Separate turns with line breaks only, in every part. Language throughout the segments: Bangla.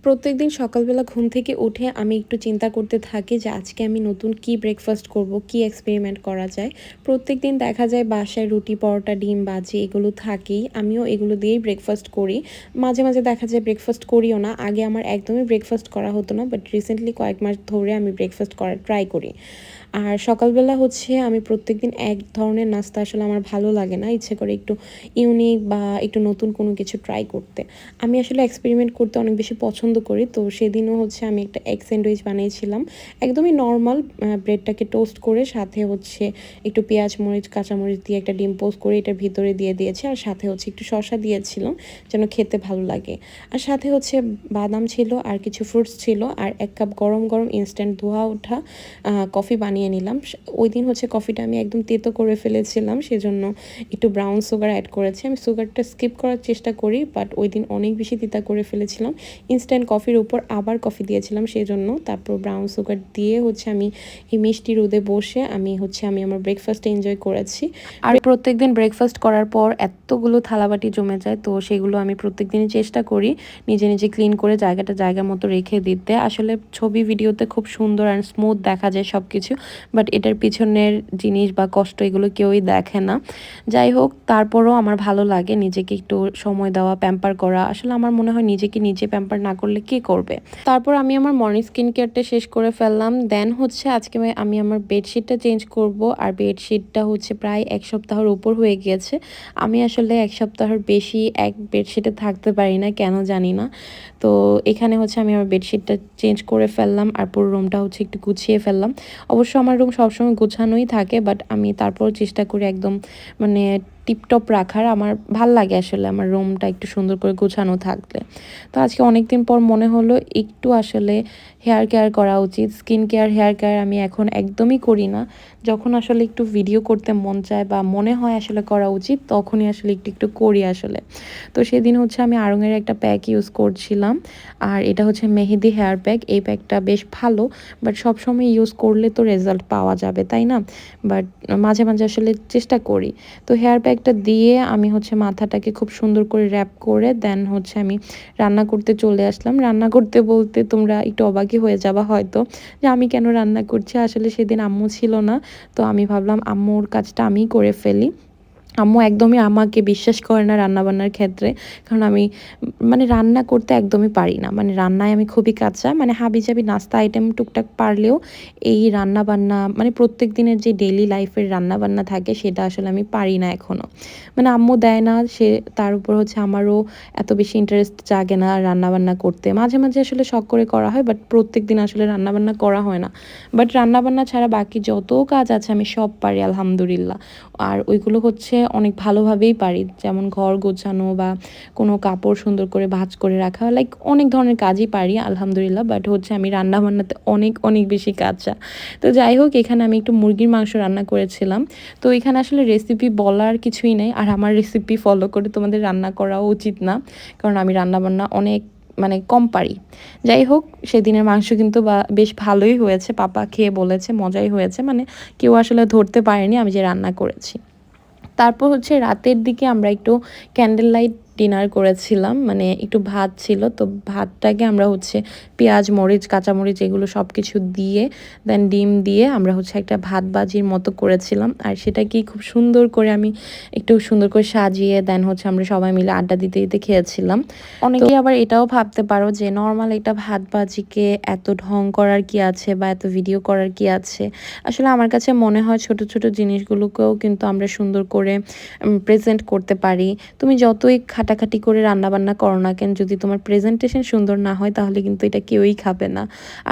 প্রত্যেকদিন সকালবেলা ঘুম থেকে উঠে আমি একটু চিন্তা করতে থাকি যে আজকে আমি নতুন কি ব্রেকফাস্ট করব, কি এক্সপেরিমেন্ট করা যায়। প্রত্যেকদিন দেখা যায় বাসায় রুটি, পরোটা, ডিম, ভাজি এগুলো থাকেই। আমিও এগুলো দিয়েই ব্রেকফাস্ট করি। মাঝে, মাঝে দেখা যায় ব্রেকফাস্ট করিও না। আগে আমার একদমই ব্রেকফাস্ট করা হতো না। বাট রিসেন্টলি কয়েক মাস ধরে আমি ব্রেকফাস্ট করার ট্রাই করি। আর সকালবেলা হচ্ছে আমি প্রত্যেকদিন এক ধরনের নাস্তা আসলে আমার ভালো লাগে না। ইচ্ছে করে একটু ইউনিক বা একটু নতুন কোনো কিছু ট্রাই করতে। আমি আসলে এক্সপেরিমেন্ট করতে অনেক বেশি পছন্দ করি। তো সেদিনও হচ্ছে আমি একটা এগ স্যান্ডউইচ বানিয়েছিলাম। একদমই নরমাল ব্রেডটাকে টোস্ট করে সাথে হচ্ছে একটু পেঁয়াজ, মরিচ, কাঁচামরিচ দিয়ে একটা ডিম পোস্ট করে এটার ভিতরে দিয়ে দিয়েছি। আর সাথে হচ্ছে একটু শসা দিয়েছিলাম যেন খেতে ভালো লাগে। আর সাথে হচ্ছে বাদাম ছিল আর কিছু ফ্রুটস ছিল আর ১ কাপ গরম, গরম ইনস্ট্যান্ট ধোয়া ওঠা কফি বানিয়ে নিলাম। ওইদিন হচ্ছে কফিটা আমি একদম তেতো করে ফেলেছিলাম। সেজন্য একটু ব্রাউন সুগার অ্যাড করেছি। আমি সুগারটা স্কিপ করার চেষ্টা করি, বাট ওইদিন অনেক বেশি তিতা করে ফেলেছিলাম। ইনস্ট্যান্ট কফির উপর আবার কফি দিয়েছিলাম সেজন্য। তারপর ব্রাউন সুগার দিয়ে হচ্ছে আমি এই মিষ্টি রোদে বসে আমি আমার ব্রেকফাস্টটা এনজয় করেছি। আর প্রত্যেকদিন ব্রেকফাস্ট করার পর এতগুলো থালাবাটি জমে যায়, তো সেগুলো আমি প্রত্যেকদিনই চেষ্টা করি নিজে, নিজে ক্লিন করে জায়গাটা জায়গার মতো রেখে দিতে। আসলে ছবি ভিডিওতে খুব সুন্দর অ্যান্ড স্মুথ দেখা যায় সবকিছু, বাট এটার পিছনের জিনিস বা কষ্ট এগুলো কেউই দেখে না। যাই হোক, তারপরও আমার ভালো লাগে নিজেকে একটু সময় দেওয়া, প্যাম্পার করা। আসলে আমার মনে হয় নিজেকে নিজে প্যাম্পার না করলে কে করবে। তারপর আমি আমার মর্নিং স্কিন কেয়ারটা শেষ করে ফেললাম। দেন হচ্ছে আজকে আমি আমার বেডশিটটা চেঞ্জ করব। আর বেডশিটটা হচ্ছে প্রায় ১ সপ্তাহের উপর হয়ে গিয়েছে। আমি আসলে ১ সপ্তাহের বেশি এক বেডশিটে থাকতে পারি না, কেন জানি না। তো এখানে হচ্ছে আমি আমার বেডশিটটা চেঞ্জ করে ফেললাম আর পুরো রুমটা হচ্ছে একটু গুছিয়ে ফেললাম। অবশ্য আমার রুম সবসময় গোছানোই থাকে, বাট আমি তারপরও চেষ্টা করি একদম মানে টিপটপ রাখার। আমার ভাল লাগে আসলে আমার রুমটা একটু সুন্দর করে গোছানো থাকলে। তো আজকে অনেক দিন পর মনে হলো একটু আসলে হেয়ার কেয়ার করা উচিত। স্কিন কেয়ার, হেয়ার কেয়ার আমি এখন একদমই করি না। যখন আসলে একটু ভিডিও করতে মন চায় বা মনে হয় আসলে করা উচিত, তখনই আসলে একটু একটু করি আসলে। তো সেদিন হচ্ছে আমি আড়ং-এর একটা প্যাক ইউজ করছিলাম। আর এটা হচ্ছে মেহেদি হেয়ার প্যাক। এই প্যাকটা বেশ ভালো, বাট সবসময় ইউজ করলে তো রেজাল্ট পাওয়া যাবে, তাই না? বাট মাঝে, মাঝে আসলে চেষ্টা করি। তো হেয়ার প্যাকটা দিয়ে আমি হচ্ছে মাথাটাকে খুব সুন্দর করে র্যাপ করে দেন হচ্ছে আমি রান্না করতে চলে আসলাম। রান্না করতে বলতে তোমরা একটু অবাকই হয়ে যাবা হয়তো যে আমি কেন রান্না করছি। আসলে সেদিন আম্মু ছিল না। তো আমি ভাবলাম আম্মুর কাজটা আমিই করে ফেলি। আম্মু একদমই আমাকে বিশ্বাস করে না রান্নাবান্নার ক্ষেত্রে। কারণ আমি মানে রান্না করতে একদমই পারি না। মানে রান্নায় আমি খুবই কাঁচা। মানে হাবিজাবি নাস্তা আইটেম টুকটাক পারলেও এই রান্নাবান্না মানে প্রত্যেক দিনের যে ডেইলি লাইফের রান্নাবান্না থাকে সেটা আসলে আমি পারি না এখনও। মানে আম্মু দেয় না, তার উপর হচ্ছে আমারও এত বেশি ইন্টারেস্ট জাগে না রান্নাবান্না করতে। মাঝে, মাঝে আসলে শখ করে করা হয়, বাট প্রত্যেকদিন আসলে রান্নাবান্না করা হয় না। বাট রান্নাবান্না ছাড়া বাকি যত কাজ আছে আমি সব পারি আলহামদুলিল্লাহ। আর ওইগুলো হচ্ছে অনেক ভালোভাবেই পারি। যেমন ঘর গোছানো বা কোনো কাপড় সুন্দর করে ভাঁজ করে রাখা, লাইক অনেক ধরনের কাজই পারি আলহামদুলিল্লাহ। বাট হচ্ছে আমি রান্নাবান্নাতে অনেক, অনেক বেশি কাঁচা। তো যাই হোক, এখানে আমি একটু মুরগির মাংস রান্না করেছিলাম। তো এখানে আসলে রেসিপি বলার কিছুই নেই। আর আমার রেসিপি ফলো করে তোমাদের রান্না করাও উচিত না। কারণ আমি রান্নাবান্না অনেক মানে কম পারি। যাই হোক, সেদিনের মাংস কিন্তু বেশ ভালোই হয়েছে। পাপা খেয়ে বলেছে মজাই হয়েছে। মানে কেউ আসলে ধরতে পারেনি আমি যে রান্না করেছি। তারপর হচ্ছে রাতের দিকে আমরা একটু ক্যান্ডেল লাইট ডিনার করেছিলাম। মানে একটু ভাত ছিল, তো ভাতটাকে আমরা হচ্ছে পেঁয়াজ, মরিচ, কাঁচামরিচ এগুলো সব কিছু দিয়ে দেন ডিম দিয়ে আমরা হচ্ছে একটা ভাত বাজির মতো করেছিলাম। আর সেটাকেই খুব সুন্দর করে আমি একটু সুন্দর করে সাজিয়ে দেন হচ্ছে আমরা সবাই মিলে আড্ডা দিতে দিতে খেয়েছিলাম। অনেকেই আবার এটাও ভাবতে পারো যে নর্মাল একটা ভাত বাজিকে এত ঢং করার কি আছে বা এত ভিডিও করার কি আছে। আসলে আমার কাছে মনে হয় ছোট ছোট জিনিসগুলোকেও কিন্তু আমরা সুন্দর করে প্রেজেন্ট করতে পারি। তুমি যতই খাটাখাটি করে রান্নাবান্না করো না কেন, যদি তোমার প্রেজেন্টেশন সুন্দর না হয় তাহলে কিন্তু এটা কেউই খাবে না।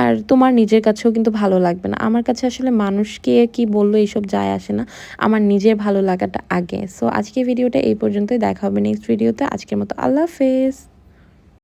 আর তোমার নিজের কাছেও কিন্তু ভালো লাগবে না। আমার কাছে আসলে মানুষকে কি বললো এইসব যায় আসে না, আমার নিজের ভালো লাগাটা আগে। সো আজকে ভিডিওটা এই পর্যন্তই, দেখা হবে নেক্সট ভিডিওতে। আজকের মতো আল্লাহ হাফেজ।